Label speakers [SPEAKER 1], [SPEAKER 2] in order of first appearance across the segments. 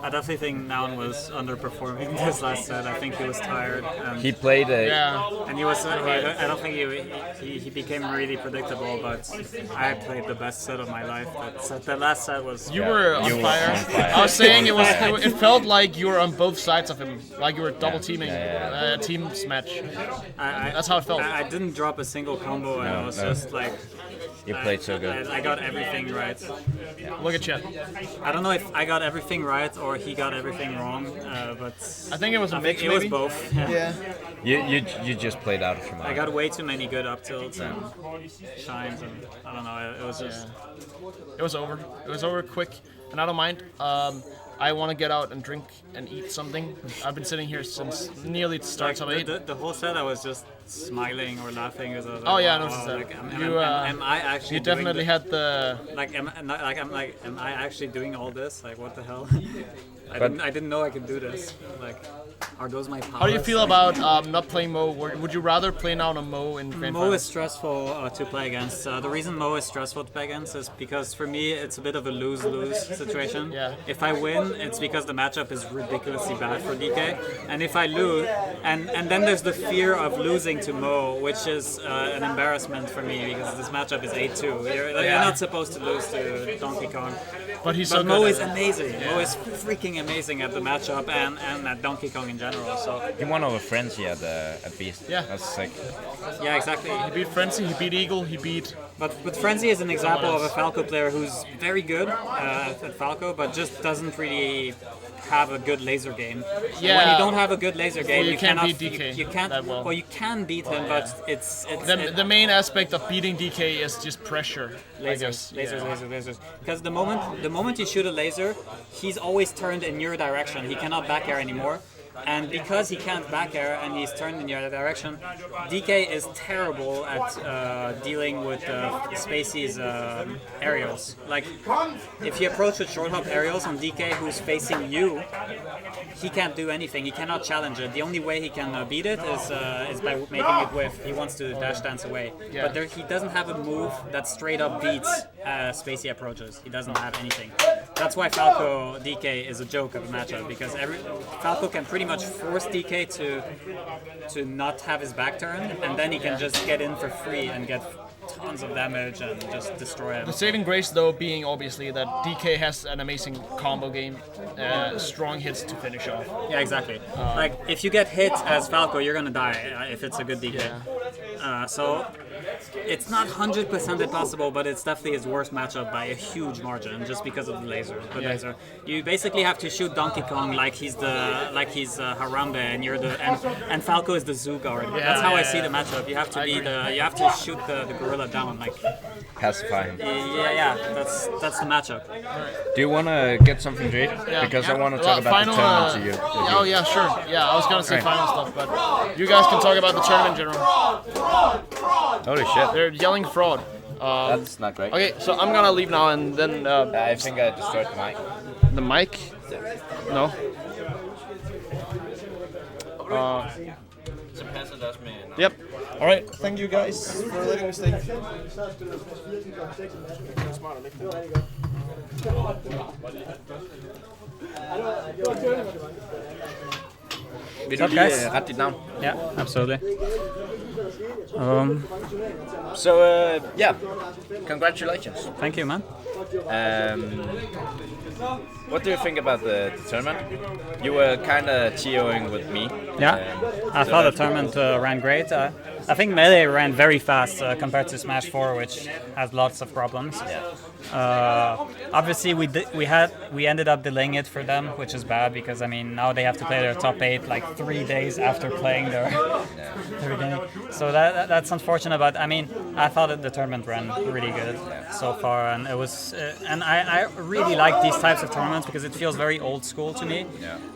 [SPEAKER 1] I definitely think Noun was underperforming this last set. I think he was tired. And
[SPEAKER 2] He played a
[SPEAKER 1] and he was. I don't think he became really predictable. But I played the best set of my life. That last set was.
[SPEAKER 3] You were on fire. I was saying it felt like you were on both sides of him, like you were double teaming teams match. That's how it felt.
[SPEAKER 1] I didn't drop a single combo, and I was just like.
[SPEAKER 2] You played so good.
[SPEAKER 1] I got everything right.
[SPEAKER 3] Look at you.
[SPEAKER 1] I don't know if I got everything right or he got everything wrong, but
[SPEAKER 3] I think it was a mix.
[SPEAKER 1] It was both.
[SPEAKER 3] Yeah.
[SPEAKER 2] You just played out of your mind.
[SPEAKER 1] I got way too many good up tilts and shines, and I don't know. It was just.
[SPEAKER 3] It was over. It was over quick, and I don't mind. I want to get out and drink and eat something. I've been sitting here since nearly the start of 8.
[SPEAKER 1] The whole set I was just smiling or laughing. As I was
[SPEAKER 3] oh
[SPEAKER 1] like,
[SPEAKER 3] yeah, I noticed that.
[SPEAKER 1] Like, am I actually?
[SPEAKER 3] You definitely had the.
[SPEAKER 1] Am I actually doing all this? Like, what the hell? I didn't know I could do this. Like, are those my powers?
[SPEAKER 3] How do you feel about not playing Mo? Would you rather play now on Mo in Grand
[SPEAKER 1] Mo
[SPEAKER 3] Finals?
[SPEAKER 1] is stressful to play against. The reason Mo is stressful to play against is because for me it's a bit of a lose-lose situation.
[SPEAKER 3] Yeah.
[SPEAKER 1] If I win, it's because the matchup is ridiculously bad for DK, and if I lose, and then there's the fear of losing to Mo, which is an embarrassment for me because this matchup is 8-2. You're not supposed to lose to Donkey Kong.
[SPEAKER 3] But he's so
[SPEAKER 1] Mo
[SPEAKER 3] good
[SPEAKER 1] is amazing. Mo is freaking amazing at the matchup and at Donkey Kong in general. So
[SPEAKER 2] He won over Frenzy at Beast.
[SPEAKER 3] Yeah.
[SPEAKER 2] That's sick.
[SPEAKER 1] yeah, exactly.
[SPEAKER 3] He beat Frenzy, he beat Eagle, he beat.
[SPEAKER 1] But Frenzy is an example of a Falco player who's very good at Falco, but just doesn't really have a good laser game.
[SPEAKER 3] Yeah.
[SPEAKER 1] When you don't have a good laser game,
[SPEAKER 3] you can't
[SPEAKER 1] cannot
[SPEAKER 3] beat DK
[SPEAKER 1] You can't.
[SPEAKER 3] that well.
[SPEAKER 1] You can beat him, but it's
[SPEAKER 3] The main aspect of beating DK is just pressure. I guess.
[SPEAKER 1] lasers. Because the moment you shoot a laser, he's always turned in your direction. He cannot back air anymore. And because he can't back air and he's turned in your direction, DK is terrible at dealing with Spacey's aerials. Like, if you approach with short hop aerials on DK who's facing you, he can't do anything. He cannot challenge it. The only way he can beat it is by making it whiff. He wants to dash dance away.
[SPEAKER 3] Yeah.
[SPEAKER 1] But he doesn't have a move that straight up beats Spacey approaches. He doesn't have anything. That's why Falco DK is a joke of a matchup, because Falco can pretty much force DK to not have his back turned, and then he can just get in for free and get tons of damage and just destroy him.
[SPEAKER 3] The saving grace, though, being obviously that DK has an amazing combo game, strong hits to finish off.
[SPEAKER 1] Yeah, exactly. Like, if you get hit as Falco, you're gonna die if it's a good DK. So it's not 100% impossible, but it's definitely his worst matchup by a huge margin, just because of the laser. Laser. You basically have to shoot Donkey Kong like he's Harambe, and and Falco is the Zoo guard. That's how I see the matchup. You have to you have to shoot the gorilla down, like.
[SPEAKER 2] Pacify him.
[SPEAKER 1] Yeah. That's the matchup.
[SPEAKER 2] Do you want to get something to eat?
[SPEAKER 3] Yeah.
[SPEAKER 2] Because I want to talk about the tournament to you.
[SPEAKER 3] Oh yeah, sure. Yeah, I was gonna say final stuff, but you guys can talk about the tournament in general.
[SPEAKER 2] Holy shit.
[SPEAKER 3] They're yelling fraud.
[SPEAKER 2] That's not great.
[SPEAKER 3] Okay, so I'm gonna leave now, and then
[SPEAKER 2] I think I destroyed the mic.
[SPEAKER 3] the mic. No. Yep. All right. Thank you guys for letting me stay.
[SPEAKER 2] Vil du lige rette dit navn?
[SPEAKER 1] Yeah, absolutely.
[SPEAKER 2] So, yeah, congratulations.
[SPEAKER 1] Thank you, man.
[SPEAKER 2] What do you think about the tournament? You were kind of TOing with me.
[SPEAKER 1] Yeah, I thought the tournament ran great. I think Melee ran very fast compared to Smash 4, which has lots of problems. Obviously, we ended up delaying it for them, which is bad because now they have to play their top 8 like 3 days after playing their game. So that's unfortunate. But I thought that the tournament ran really good so far, and it was. And I really like these types of tournaments because it feels very old school to me,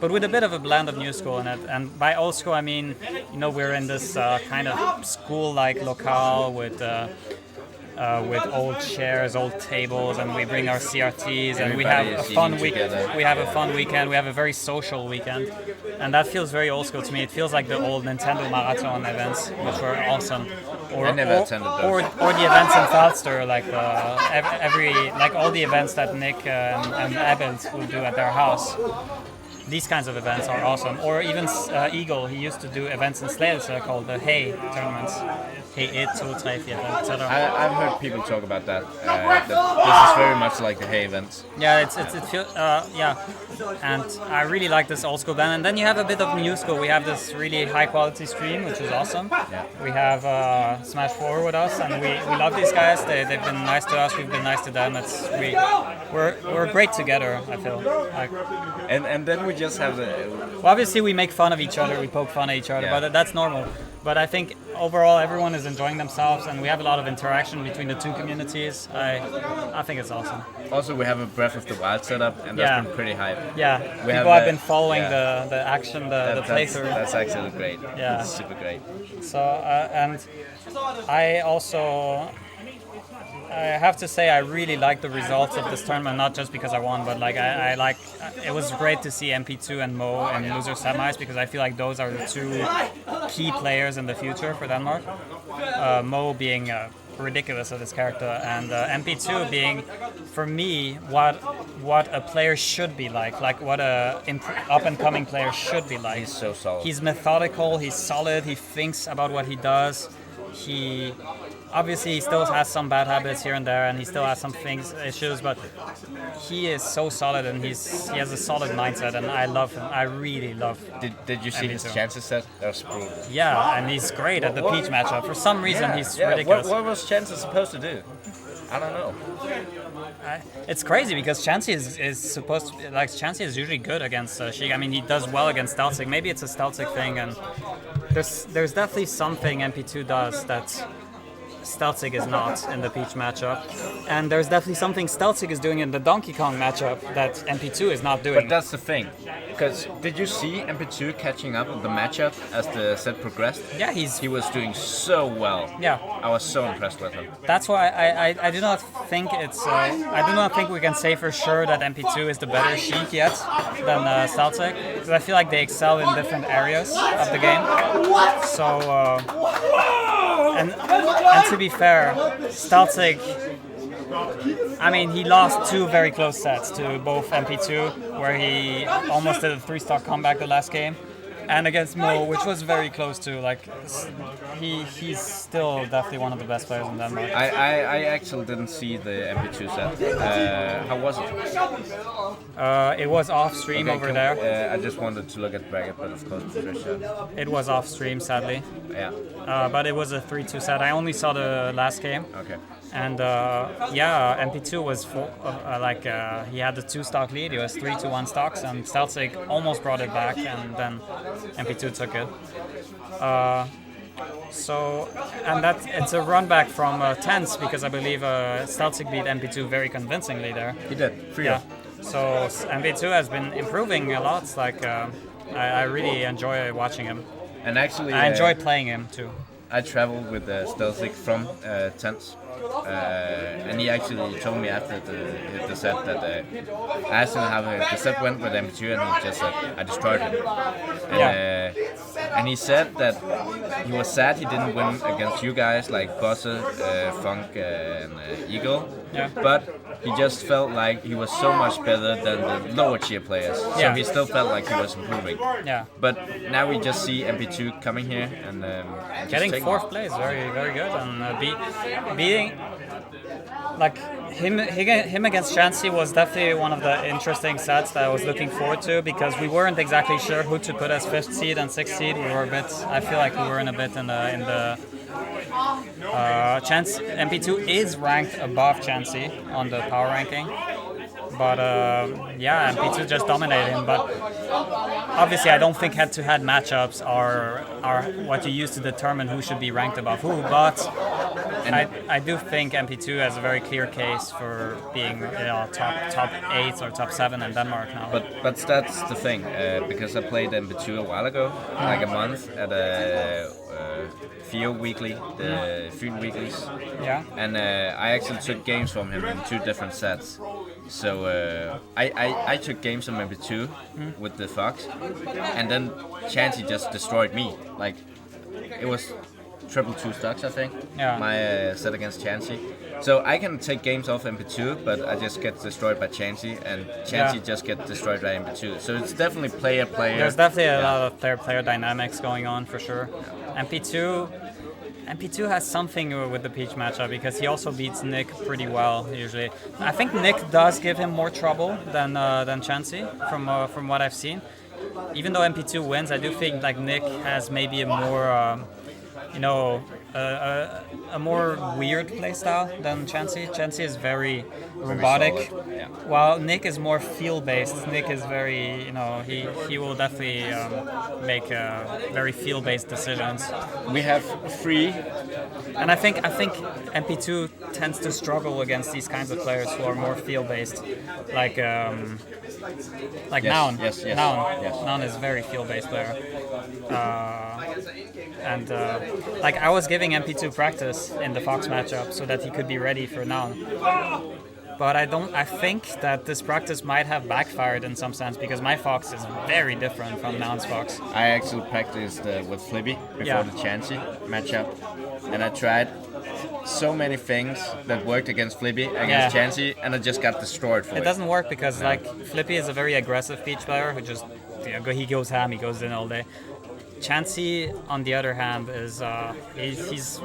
[SPEAKER 1] but with a bit of a blend of new school in it. And by old school, we're in this kind of school-like locale with with old chairs, old tables, and we bring our CRTs, and we
[SPEAKER 2] Everybody
[SPEAKER 1] have a
[SPEAKER 2] is
[SPEAKER 1] fun
[SPEAKER 2] eating
[SPEAKER 1] week.
[SPEAKER 2] together.
[SPEAKER 1] We have a fun weekend. We have a very social weekend, and that feels very old school to me. It feels like the old Nintendo Marathon events, which were awesome.
[SPEAKER 2] I never attended those.
[SPEAKER 1] Or the events in Falster, like like all the events that Nick and Abel would do at their house. These kinds of events are awesome. Or even Eagle, he used to do events in Slagelse called the Hay tournaments. Hay 1, 2, 3, 4, etc.
[SPEAKER 2] I've heard people talk about that. That this is very much like the Hay events.
[SPEAKER 1] Yeah, it feels and I really like this old school band. And then you have a bit of new school. We have this really high quality stream, which is awesome.
[SPEAKER 2] Yeah.
[SPEAKER 1] We have Smash 4 with us, and we love these guys. They've been nice to us. We've been nice to them. We're great together. I feel like.
[SPEAKER 2] And then we just have the.
[SPEAKER 1] Well, obviously, we make fun of each other. We poke fun at each other,
[SPEAKER 2] Yeah.
[SPEAKER 1] but that's normal. But I think overall, everyone is enjoying themselves, and we have a lot of interaction between the two communities. I think it's awesome.
[SPEAKER 2] Also, we have a Breath of the Wild setup, and
[SPEAKER 1] Yeah.
[SPEAKER 2] that's been pretty hype.
[SPEAKER 1] Yeah,
[SPEAKER 2] We
[SPEAKER 1] people have been following
[SPEAKER 2] yeah.
[SPEAKER 1] the action, the playthrough.
[SPEAKER 2] That's actually great.
[SPEAKER 1] Yeah.
[SPEAKER 2] It's super great.
[SPEAKER 1] So and I also. I have to say I really like the results of this tournament, not just because I won, but like I like. It was great to see MP2 and Mo in loser semis because I feel like those are the two key players in the future for Denmark. Mo being ridiculous at his character, and MP2 being, for me, what a player should be like what a up and coming player should be like.
[SPEAKER 2] He's so solid.
[SPEAKER 1] He's methodical. He's solid. He thinks about what he does. He still has some bad habits here and there, and he still has some issues, but he is so solid, and he has a solid mindset, and I love him. I really love him.
[SPEAKER 2] Did you see his
[SPEAKER 1] MP2.
[SPEAKER 2] chances set? That was brutal.
[SPEAKER 1] Yeah, and he's great at the Peach matchup. For some reason, he's ridiculous.
[SPEAKER 2] What was Chances supposed to do? I don't know.
[SPEAKER 1] It's crazy because Chansey is supposed to, like, Chansey is usually good against Sheik. I mean, he does well against Stelzig. Maybe it's a Stelzig thing, and there's definitely something MP2 does that Stelzig is not in the Peach matchup, and there's definitely something Stelzig is doing in the Donkey Kong matchup that MP2 is not doing.
[SPEAKER 2] But that's the thing. Because did you see MP2 catching up in the matchup as the set progressed?
[SPEAKER 1] Yeah,
[SPEAKER 2] he was doing so well.
[SPEAKER 1] Yeah.
[SPEAKER 2] I was so impressed with him.
[SPEAKER 1] That's why I do not think I do not think we can say for sure that MP2 is the better Sheik yet than Stelzig, because I feel like they excel in different areas of the game. So and to be fair, Stelzig, I mean, he lost two very close sets to both MP2, where he almost did a 3-stock comeback the last game, and against Mo, which was very close to. Like, he's still definitely one of the best players in Denmark.
[SPEAKER 2] I actually didn't see the MP2 set. How was it?
[SPEAKER 1] It was off stream over there.
[SPEAKER 2] I just wanted to look at bracket, but of course Patricia.
[SPEAKER 1] It was off stream, sadly.
[SPEAKER 2] Yeah.
[SPEAKER 1] But it was a 3-2 set. I only saw the last game.
[SPEAKER 2] Okay.
[SPEAKER 1] And MP2 was he had the 2-stock lead. He was 3-1 stocks, and Stelzig almost brought it back, and then MP2 took it. It's a run back from tense, because I believe Stelzig beat MP2 very convincingly there.
[SPEAKER 2] He did. 3-0.
[SPEAKER 1] Yeah. So MP2 has been improving a lot. Like I really enjoy watching him.
[SPEAKER 2] And actually,
[SPEAKER 1] I enjoy playing him too.
[SPEAKER 2] I traveled with Stelzig from Tense. And he actually told me after the set that I asked him how the set went with MP2, and he just said, I destroyed him. And he said that he was sad he didn't win against you guys like Bosse, Funk, and Eagle.
[SPEAKER 1] Yeah.
[SPEAKER 2] But he just felt like he was so much better than the lower tier players. So
[SPEAKER 1] Yeah.
[SPEAKER 2] he still felt like he was improving.
[SPEAKER 1] Yeah.
[SPEAKER 2] But now we just see MP2 coming here and just
[SPEAKER 1] Getting
[SPEAKER 2] taking
[SPEAKER 1] fourth
[SPEAKER 2] it.
[SPEAKER 1] place, very, very good, and beating, like him against Chansey was definitely one of the interesting sets that I was looking forward to, because we weren't exactly sure who to put as 5th seed and 6th seed. We were a bit, I feel like we were in the Chance. MP2 is ranked above Chansey on the power ranking. But MP2 just dominated him. But obviously, I don't think head-to-head matchups are what you use to determine who should be ranked above who. But I do think MP2 has a very clear case for being top 8 or top 7 in Denmark now.
[SPEAKER 2] But that's the thing, because I played MP2 a while ago, like a month at Theo weekly, the Fyn weeklies.
[SPEAKER 1] Yeah.
[SPEAKER 2] And I actually took games from him in 2 different sets. So I took games from maybe 2 with the Fox, and then Chansey just destroyed me. Like, it was triple 2 stocks, I think.
[SPEAKER 1] Yeah.
[SPEAKER 2] My set against Chansey. So I can take games off MP2, but I just get destroyed by Chansey, and Chansey just get destroyed by MP2. So it's definitely player.
[SPEAKER 1] There's definitely a lot of player dynamics going on for sure. MP2 has something with the Peach matchup because he also beats Nick pretty well usually. I think Nick does give him more trouble than Chansey from what I've seen. Even though MP2 wins, I do think like Nick has maybe a more a more weird playstyle than Chansey. Chansey is very robotic, while Nick is more feel-based. Nick is very, he will definitely make very feel-based decisions.
[SPEAKER 2] We have 3.
[SPEAKER 1] And I think MP2 tends to struggle against these kinds of players who are more feel-based, like Noun.
[SPEAKER 2] Yes.
[SPEAKER 1] Noun.
[SPEAKER 2] Yes.
[SPEAKER 1] Noun is a very feel-based player. Like I was giving MP2 practice in the Fox matchup so that he could be ready for Noun. But I think that this practice might have backfired in some sense because my Fox is very different from Noun's Fox.
[SPEAKER 2] I actually practiced with Flippy before the Chansey matchup, and I tried so many things that worked against Flippy, against Chansey, and I just got destroyed for it.
[SPEAKER 1] It doesn't work because like Flippy is a very aggressive Peach player who just he goes ham, he goes in all day. Chansey, on the other hand, is he's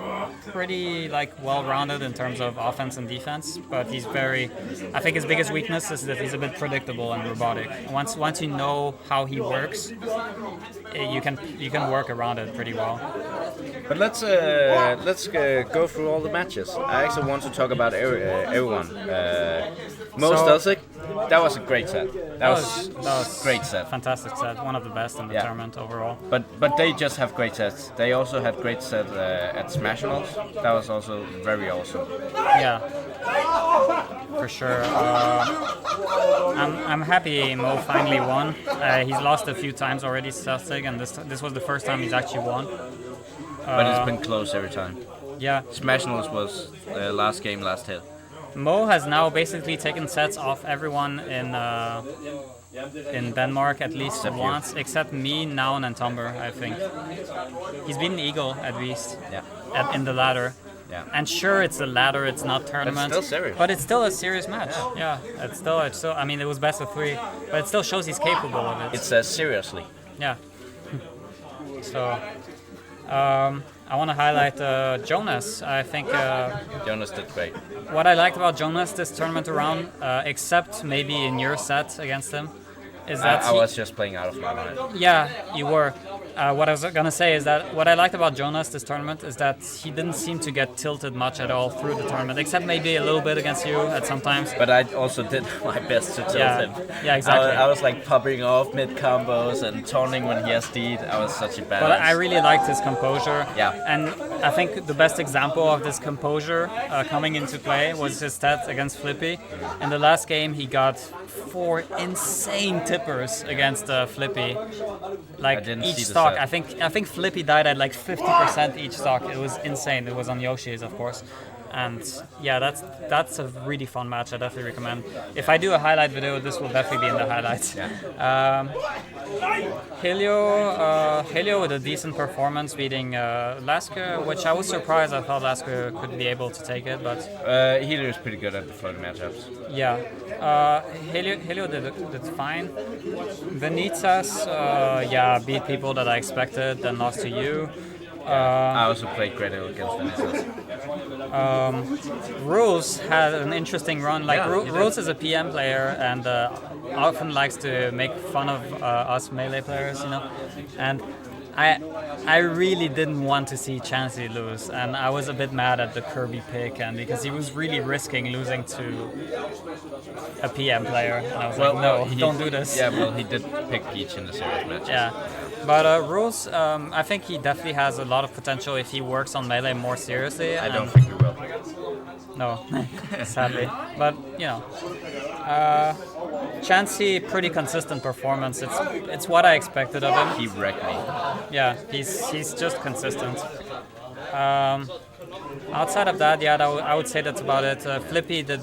[SPEAKER 1] pretty like well-rounded in terms of offense and defense, but he's very. I think his biggest weakness is that he's a bit predictable and robotic. Once you know how he works, you can work around it pretty well.
[SPEAKER 2] But let's go through all the matches. I actually want to talk about everyone. Most Dulcic, that was a great set. That was great set.
[SPEAKER 1] Fantastic set. One of the best in the tournament overall.
[SPEAKER 2] But they just have great sets. They also had great set at SmashDenmark. That was also very awesome.
[SPEAKER 1] Yeah, for sure. I'm happy Mo finally won. He's lost a few times already, Dulcic, and this was the first time he's actually won.
[SPEAKER 2] But it's been close every time.
[SPEAKER 1] Yeah.
[SPEAKER 2] SmashDenmark was last game, last hit.
[SPEAKER 1] Mo has now basically taken sets off everyone in Denmark at least once, except me, Noun, and Tomber, I think. He's beaten Eagle at least in the ladder.
[SPEAKER 2] Yeah.
[SPEAKER 1] And sure, it's a ladder, it's not tournament.
[SPEAKER 2] It's still serious.
[SPEAKER 1] But it's still a serious match. Yeah, it's still. I mean, it was best of 3, but it still shows he's capable of it.
[SPEAKER 2] It's seriously.
[SPEAKER 1] Yeah. So. I want to highlight Jonas. I think
[SPEAKER 2] Jonas did great.
[SPEAKER 1] What I liked about Jonas this tournament around, except maybe in your set against him, is that
[SPEAKER 2] I was just playing out of my mind.
[SPEAKER 1] Yeah, you were. What I was gonna say is that what I liked about Jonas this tournament is that he didn't seem to get tilted much at all through the tournament, except maybe a little bit against you at some times.
[SPEAKER 2] But I also did my best to tilt him.
[SPEAKER 1] Yeah, exactly.
[SPEAKER 2] I was like popping off mid combos and taunting when he SD'd. I was such a badass.
[SPEAKER 1] But I really liked his composure.
[SPEAKER 2] Yeah.
[SPEAKER 1] And I think the best example of this composure coming into play was his stat against Flippy. In the last game, he got 4 insane tippers against Flippy. Like each stock. I think Flippy died at like 50% each stock. It was insane. It was on Yoshi's, of course. And yeah, that's a really fun match. I definitely recommend. If I do a highlight video, this will definitely be in the highlights.
[SPEAKER 2] Yeah.
[SPEAKER 1] Helio with a decent performance beating Lasker, which I was surprised. I thought Lasker could be able to take it, but
[SPEAKER 2] Helio is pretty good at the floating matchups.
[SPEAKER 1] Yeah, Helio did fine. Vanitas, beat people that I expected, then lost to you.
[SPEAKER 2] I also played great against Vanitas.
[SPEAKER 1] Rules had an interesting run. Like Rules is a PM player and often likes to make fun of us melee players, And I really didn't want to see Chansey lose, and I was a bit mad at the Kirby pick, and because he was really risking losing to a PM player, and I was don't do this.
[SPEAKER 2] Yeah, well, he did pick Peach in the series match.
[SPEAKER 1] Yeah. But Rules, I think he definitely has a lot of potential if he works on melee more seriously.
[SPEAKER 2] I don't think he will.
[SPEAKER 1] No, sadly. But, Chansey, pretty consistent performance. It's what I expected of him.
[SPEAKER 2] He wrecked me.
[SPEAKER 1] Yeah, he's just consistent. Outside of that, yeah, I would say that's about it. Flippy did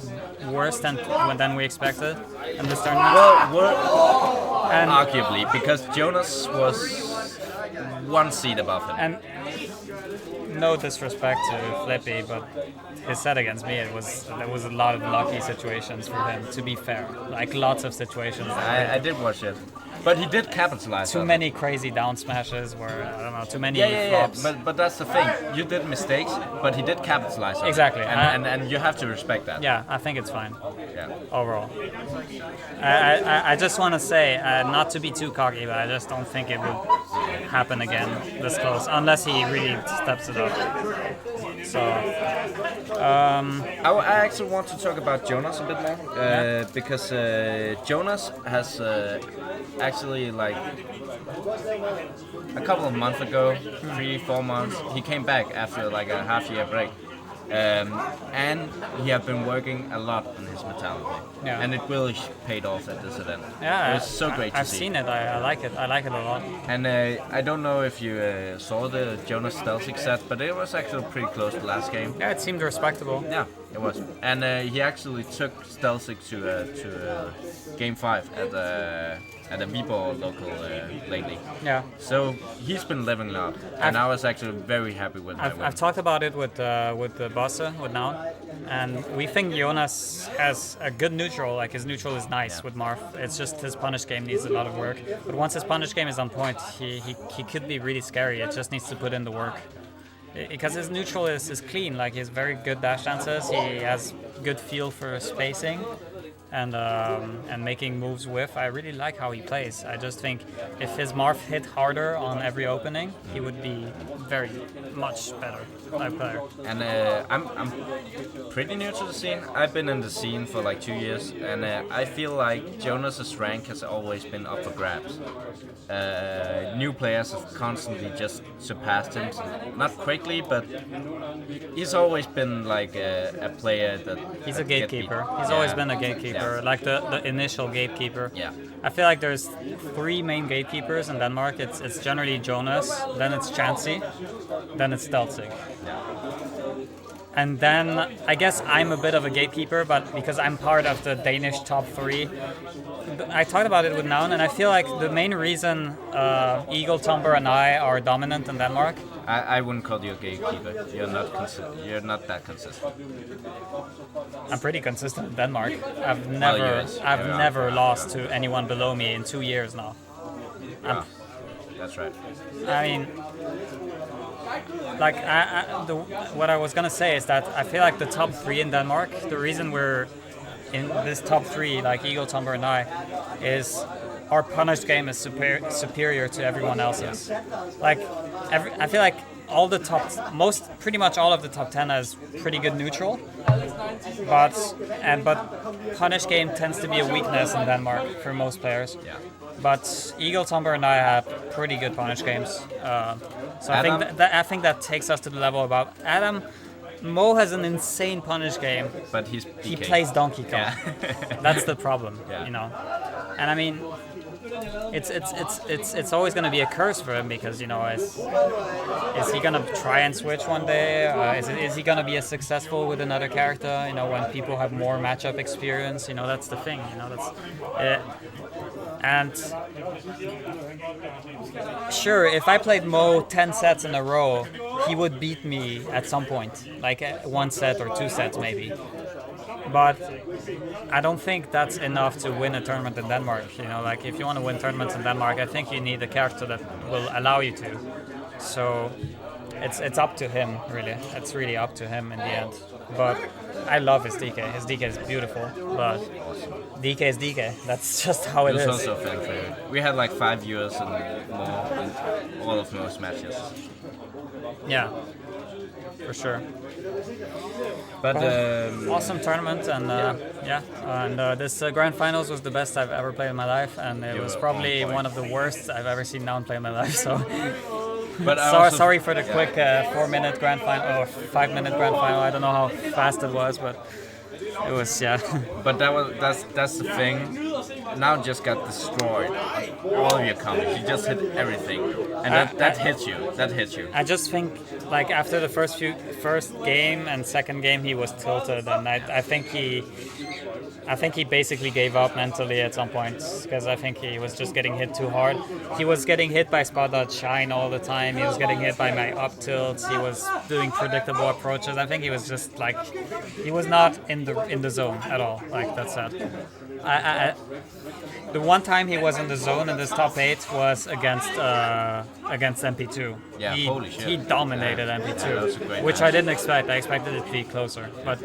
[SPEAKER 1] worse than we expected in this tournament. And
[SPEAKER 2] Arguably, because Jonas was one seed above him.
[SPEAKER 1] And no disrespect to Flippy, but his set against me, there was a lot of lucky situations for him. To be fair, like lots of situations.
[SPEAKER 2] I did watch it, but he did capitalize.
[SPEAKER 1] Too many crazy down smashes, where I don't know, too many flops.
[SPEAKER 2] But that's the thing. You did mistakes, but he did capitalize. On
[SPEAKER 1] Exactly,
[SPEAKER 2] it. And you have to respect that.
[SPEAKER 1] Yeah, I think it's fine.
[SPEAKER 2] Yeah.
[SPEAKER 1] Overall. I just want to say, not to be too cocky, but I just don't think it will happen again this close, unless he really steps it up. So,
[SPEAKER 2] I actually want to talk about Jonas a bit more, because Jonas has actually, like, a couple of months ago, 3-4 months, he came back after like a half-year break. And he have been working a lot on his mentality, and it really paid off at this event.
[SPEAKER 1] Yeah,
[SPEAKER 2] it was so great to see.
[SPEAKER 1] I've seen it. I like it. I like it a lot.
[SPEAKER 2] And I don't know if you saw the Jonas Stelzig set, but it was actually pretty close to the last game.
[SPEAKER 1] Yeah, it seemed respectable.
[SPEAKER 2] Yeah, it was. And he actually took Stelzig to Game 5 at a Viborg local lately.
[SPEAKER 1] Yeah.
[SPEAKER 2] So he's been living up, and I was actually very happy with my win.
[SPEAKER 1] I've talked about it with the Bosse, with Naun, and we think Jonas has a good neutral. Like his neutral is nice with Marth. It's just his punish game needs a lot of work. But once his punish game is on point, he could be really scary. It just needs to put in the work. Because his neutral is clean. Like he has very good dash dances. He has good feel for spacing. And making moves with. I really like how he plays. I just think if his Marth hit harder on every opening, he would be very much better live player.
[SPEAKER 2] And I'm pretty new to the scene. I've been in the scene for like 2 years, and I feel like Jonas's rank has always been up for grabs. New players have constantly just surpassed him. Not quickly, but he's always been like a player that...
[SPEAKER 1] He's a gatekeeper. He's always been a gatekeeper. Like the initial gatekeeper.
[SPEAKER 2] Yeah.
[SPEAKER 1] I feel like there's 3 main gatekeepers in Denmark. It's generally Jonas, then it's Chansey, then it's Stelzig.
[SPEAKER 2] Yeah.
[SPEAKER 1] And then I guess I'm a bit of a gatekeeper, but because I'm part of the Danish top 3. I talked about it with Naun, and I feel like the main reason Eagle, Tomber, and I are dominant in Denmark.
[SPEAKER 2] I wouldn't call you a gatekeeper. You're not that consistent.
[SPEAKER 1] I'm pretty consistent in Denmark. I've never lost to anyone below me in 2 years now.
[SPEAKER 2] That's right.
[SPEAKER 1] I mean, like what I was gonna say is that I feel like the top 3 in Denmark, the reason we're in this top 3, like Eagle, Tomber, and I, is our punish game is superior to everyone else's. Like, I feel like pretty much all of the top 10 has pretty good neutral, but punish game tends to be a weakness in Denmark for most players.
[SPEAKER 2] Yeah.
[SPEAKER 1] But Eagle, Tomber, and I have pretty good punish games. So
[SPEAKER 2] Adam?
[SPEAKER 1] I think that takes us to the level above. Adam, Mo has an insane punish game.
[SPEAKER 2] But he
[SPEAKER 1] plays Donkey Kong.
[SPEAKER 2] Yeah.
[SPEAKER 1] That's the problem,
[SPEAKER 2] Yeah.
[SPEAKER 1] you know. And I mean, it's always going to be a curse for him because, you know, is he going to try and switch one day? Is he going to be as successful with another character? You know, when people have more matchup experience, you know, that's the thing. You know, and sure, if I played Mo 10 sets in a row, he would beat me at some point, like 1 set or 2 sets maybe. But I don't think that's enough to win a tournament in Denmark. You know, like if you want to win tournaments in Denmark, I think you need a character that will allow you to. So it's up to him, really. It's really up to him in the end. But I love his DK. His DK is beautiful, but DK is DK. That's just how it is.
[SPEAKER 2] It was also fan favorite. We had like 5 viewers and more in all of those matches.
[SPEAKER 1] Yeah, for sure.
[SPEAKER 2] But
[SPEAKER 1] awesome tournament, and this grand finals was the best I've ever played in my life, and it was probably one of the worst I've ever seen Naun play in my life. So, sorry for the quick 4-minute grand final or 5-minute grand final. I don't know how fast it was, but it was, yeah.
[SPEAKER 2] But that's the thing. now just got destroyed. All of your comments, you just hit everything, and that hits you. That hits you.
[SPEAKER 1] I just think like after the first game and second game he was tilted, and I think he basically gave up mentally at some point because I think he was just getting hit too hard. He was getting hit by spot.shine all the time. He was getting hit by my up tilts. He was doing predictable approaches. I think he was just like he was not in the zone at all. Like that's sad. The one time he was in the zone in this top 8 was against MP2.
[SPEAKER 2] Yeah, holy shit.
[SPEAKER 1] He dominated MP2, which
[SPEAKER 2] match.
[SPEAKER 1] I didn't expect. I expected it to be closer, but.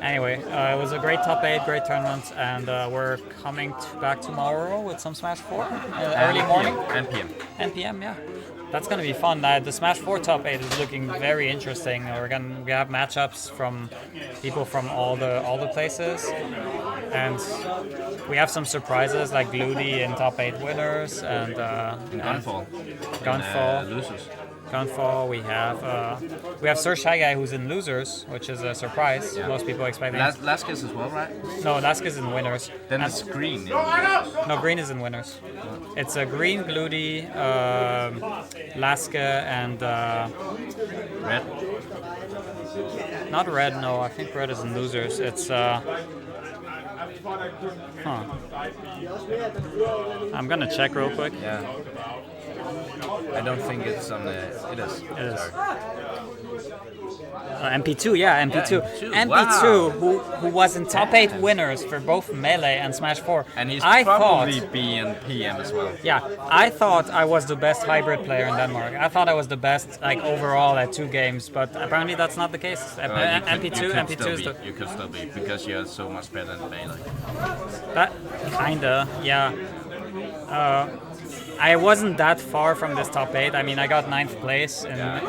[SPEAKER 1] Anyway, it was a great top 8, great tournament, and we're coming back tomorrow with some Smash 4 early morning.
[SPEAKER 2] And PM.
[SPEAKER 1] And PM, yeah. That's gonna be fun. The Smash 4 top 8 is looking very interesting. We have matchups from people from all the places, and we have some surprises like Gloody in top 8 winners and
[SPEAKER 2] Gunfall.
[SPEAKER 1] Gunfall.
[SPEAKER 2] Losers.
[SPEAKER 1] Gunfall. We have Sir Shy Guy who's in losers, which is a surprise. Yeah. Most people expecting.
[SPEAKER 2] Laskis as well, right?
[SPEAKER 1] No, Laskis in winners.
[SPEAKER 2] Then it's green.
[SPEAKER 1] No, green is in winners. It's a green, Gloody, Laska, and
[SPEAKER 2] red.
[SPEAKER 1] Not red. No, I think red is in losers. It's I'm gonna check real quick.
[SPEAKER 2] Yeah. I don't think it's on the. It is.
[SPEAKER 1] It is. MP2, yeah, MP2.
[SPEAKER 2] Yeah,
[SPEAKER 1] MP2,
[SPEAKER 2] wow.
[SPEAKER 1] who was in top 8 winners for both Melee and Smash 4.
[SPEAKER 2] And he's
[SPEAKER 1] I
[SPEAKER 2] probably
[SPEAKER 1] thought,
[SPEAKER 2] B and PM as well.
[SPEAKER 1] Yeah, I thought I was the best hybrid player in Denmark. I thought I was the best like overall at 2 games, but apparently that's not the case. MP2 is the...
[SPEAKER 2] You could still be, because you're so much better than Melee.
[SPEAKER 1] That, kinda, yeah. I wasn't that far from this top 8. I mean, I got 9th place, and I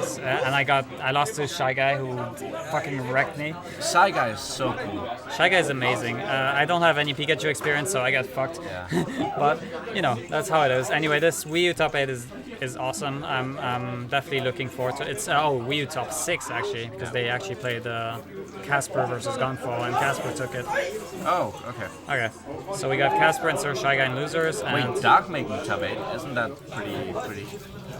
[SPEAKER 1] lost to Shy Guy who fucking wrecked me.
[SPEAKER 2] Shy Guy is so cool.
[SPEAKER 1] Shy Guy is amazing. I don't have any Pikachu experience, so I got fucked.
[SPEAKER 2] Yeah.
[SPEAKER 1] But you know, that's how it is. Anyway, this Wii U top 8 is awesome. I'm definitely looking forward to it. It's Wii U top 6 actually, because they actually played Casper versus Gunfall, and Casper took it.
[SPEAKER 2] Oh, okay.
[SPEAKER 1] Okay, so we got Casper and Sir Shy Guy in losers. And
[SPEAKER 2] Wait, Dark making top 8? Isn't that pretty?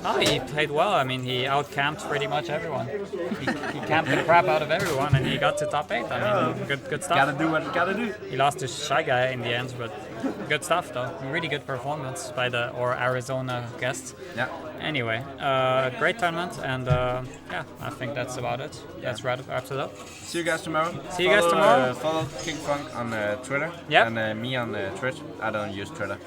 [SPEAKER 1] Oh, he played well. I mean, he out-camped pretty much everyone. He camped the crap out of everyone, and he got to top 8. I mean, good stuff.
[SPEAKER 2] Gotta do what you gotta do.
[SPEAKER 1] He lost to Shy Guy in the end, but good stuff though. Really good performance by the Arizona guests.
[SPEAKER 2] Yeah.
[SPEAKER 1] Anyway, great tournament, and yeah, I think that's about it. That's wraps it up.
[SPEAKER 2] See you guys tomorrow.
[SPEAKER 1] See you guys tomorrow.
[SPEAKER 2] Follow King Funk on Twitter.
[SPEAKER 1] Yep.
[SPEAKER 2] And me on Twitch. I don't use Twitter.